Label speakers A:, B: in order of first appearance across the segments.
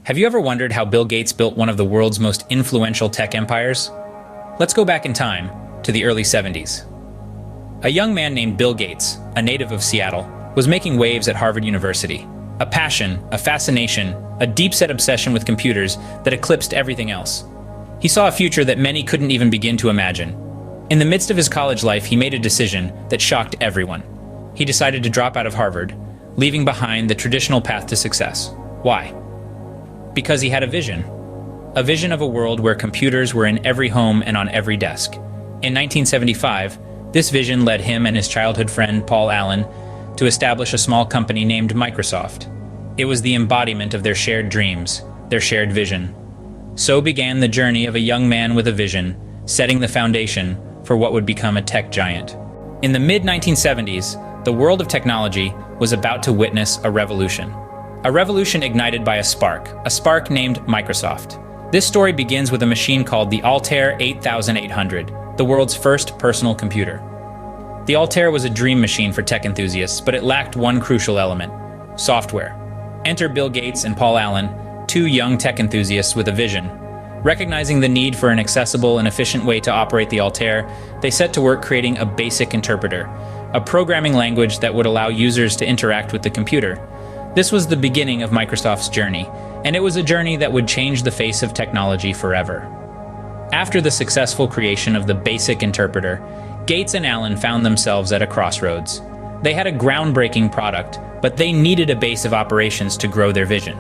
A: Have you ever wondered how Bill Gates built one of the world's most influential tech empires? Let's go back in time to the early 70s. A young man named Bill Gates, a native of Seattle, was making waves at Harvard University. A passion, a fascination, a deep-set obsession with computers that eclipsed everything else. He saw a future that many couldn't even begin to imagine. In the midst of his college life, he made a decision that shocked everyone. He decided to drop out of Harvard, leaving behind the traditional path to success. Why? Because he had a vision of a world where computers were in every home and on every desk. In 1975, this vision led him and his childhood friend Paul Allen to establish a small company named Microsoft. It was the embodiment of their shared dreams, their shared vision. So began the journey of a young man with a vision, setting the foundation for what would become a tech giant. In the mid-1970s, the world of technology was about to witness a revolution. A revolution ignited by a spark named Microsoft. This story begins with a machine called the Altair 8800, the world's first personal computer. The Altair was a dream machine for tech enthusiasts, but it lacked one crucial element: software. Enter Bill Gates and Paul Allen, two young tech enthusiasts with a vision. Recognizing the need for an accessible and efficient way to operate the Altair, they set to work creating a basic interpreter, a programming language that would allow users to interact with the computer. This was the beginning of Microsoft's journey, and it was a journey that would change the face of technology forever. After the successful creation of the basic interpreter, Gates and Allen found themselves at a crossroads. They had a groundbreaking product, but they needed a base of operations to grow their vision.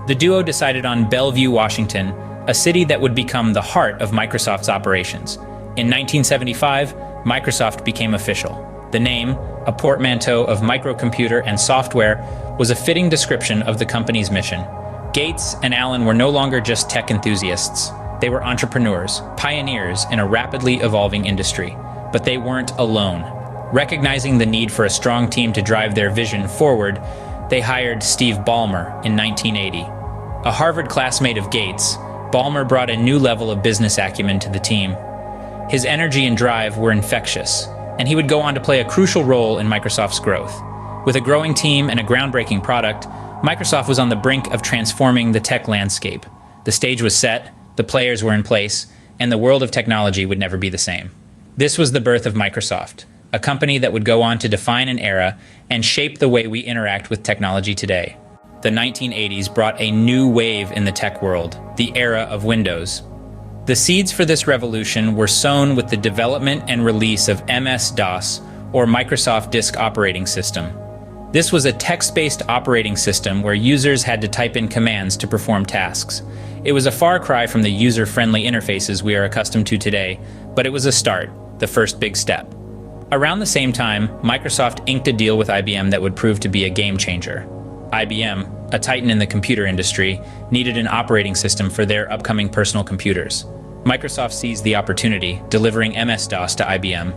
A: The duo decided on Bellevue, Washington, a city that would become the heart of Microsoft's operations. In 1975, Microsoft became official. The name, a portmanteau of microcomputer and software, was a fitting description of the company's mission. Gates and Allen were no longer just tech enthusiasts. They were entrepreneurs, pioneers in a rapidly evolving industry. But they weren't alone. Recognizing the need for a strong team to drive their vision forward, they hired Steve Ballmer in 1980. A Harvard classmate of Gates, Ballmer brought a new level of business acumen to the team. His energy and drive were infectious, and he would go on to play a crucial role in Microsoft's growth. With a growing team and a groundbreaking product, Microsoft was on the brink of transforming the tech landscape. The stage was set, the players were in place, and the world of technology would never be the same. This was the birth of Microsoft, a company that would go on to define an era and shape the way we interact with technology today. The 1980s brought a new wave in the tech world, the era of Windows. The seeds for this revolution were sown with the development and release of MS-DOS, or Microsoft Disk Operating System. This was a text-based operating system where users had to type in commands to perform tasks. It was a far cry from the user-friendly interfaces we are accustomed to today, but it was a start, the first big step. Around the same time, Microsoft inked a deal with IBM that would prove to be a game changer. IBM, a titan in the computer industry, needed an operating system for their upcoming personal computers. Microsoft seized the opportunity, delivering MS-DOS to IBM.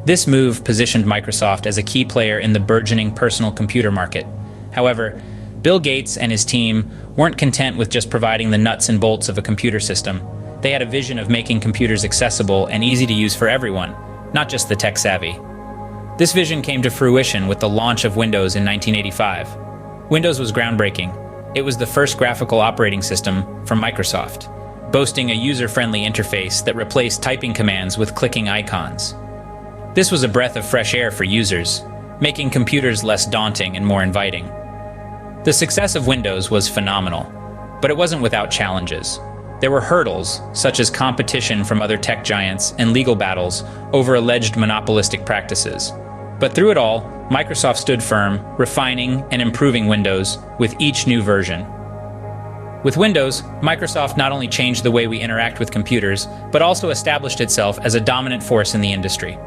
A: This move positioned Microsoft as a key player in the burgeoning personal computer market. However, Bill Gates and his team weren't content with just providing the nuts and bolts of a computer system. They had a vision of making computers accessible and easy to use for everyone, not just the tech-savvy. This vision came to fruition with the launch of Windows in 1985. Windows was groundbreaking. It was the first graphical operating system from Microsoft, boasting a user-friendly interface that replaced typing commands with clicking icons. This was a breath of fresh air for users, making computers less daunting and more inviting. The success of Windows was phenomenal, but it wasn't without challenges. There were hurdles, such as competition from other tech giants and legal battles over alleged monopolistic practices. But through it all, Microsoft stood firm, refining and improving Windows with each new version. With Windows, Microsoft not only changed the way we interact with computers, but also established itself as a dominant force in the industry.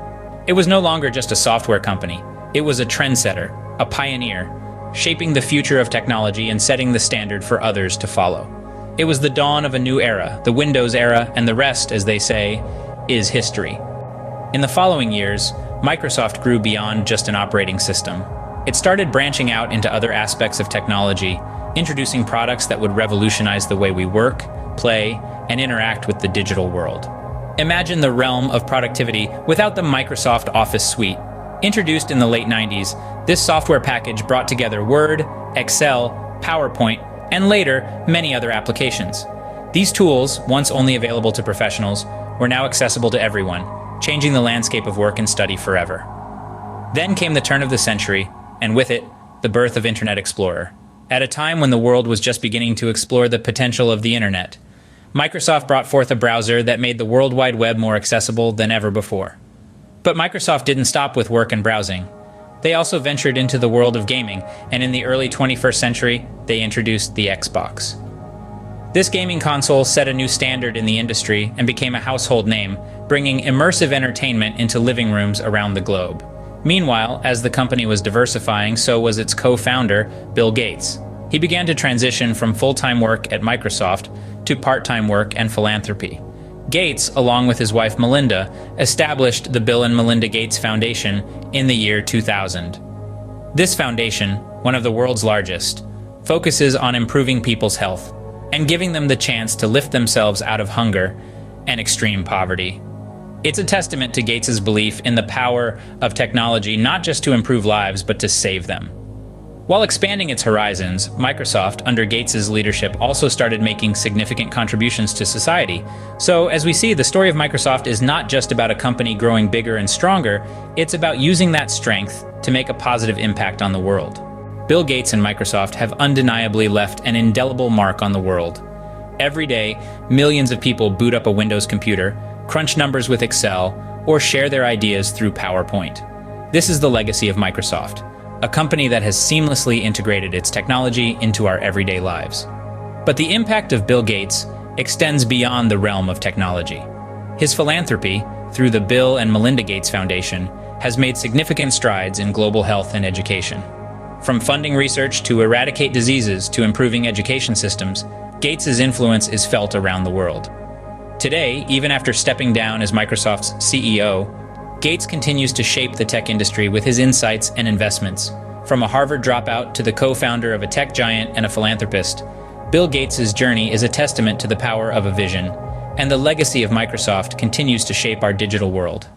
A: It was no longer just a software company. It was a trendsetter, a pioneer, shaping the future of technology and setting the standard for others to follow. It was the dawn of a new era, the Windows era, and the rest, as they say, is history. In the following years, Microsoft grew beyond just an operating system. It started branching out into other aspects of technology, introducing products that would revolutionize the way we work, play, and interact with the digital world. Imagine the realm of productivity without the Microsoft Office suite. Introduced in the late 90s, this software package brought together Word, Excel, PowerPoint, and later, many other applications. These tools, once only available to professionals, were now accessible to everyone, changing the landscape of work and study forever. Then came the turn of the century, and with it, the birth of Internet Explorer. At a time when the world was just beginning to explore the potential of the internet, Microsoft brought forth a browser that made the World Wide Web more accessible than ever before. But Microsoft didn't stop with work and browsing. They also ventured into the world of gaming, and in the early 21st century, they introduced the Xbox. This gaming console set a new standard in the industry and became a household name, bringing immersive entertainment into living rooms around the globe. Meanwhile, as the company was diversifying, so was its co-founder, Bill Gates. He began to transition from full-time work at Microsoft to part-time work and philanthropy. Gates, along with his wife Melinda, established the Bill and Melinda Gates Foundation in the year 2000. This foundation, one of the world's largest, focuses on improving people's health and giving them the chance to lift themselves out of hunger and extreme poverty. It's a testament to Gates's belief in the power of technology not just to improve lives, but to save them. While expanding its horizons, Microsoft, under Gates's leadership, also started making significant contributions to society. So, as we see, the story of Microsoft is not just about a company growing bigger and stronger, it's about using that strength to make a positive impact on the world. Bill Gates and Microsoft have undeniably left an indelible mark on the world. Every day, millions of people boot up a Windows computer, crunch numbers with Excel, or share their ideas through PowerPoint. This is the legacy of Microsoft, a company that has seamlessly integrated its technology into our everyday lives. But the impact of Bill Gates extends beyond the realm of technology. His philanthropy, through the Bill and Melinda Gates Foundation, has made significant strides in global health and education. From funding research to eradicate diseases to improving education systems, Gates's influence is felt around the world. Today, even after stepping down as Microsoft's CEO, Gates continues to shape the tech industry with his insights and investments. From a Harvard dropout to the co-founder of a tech giant and a philanthropist, Bill Gates's journey is a testament to the power of a vision, and the legacy of Microsoft continues to shape our digital world.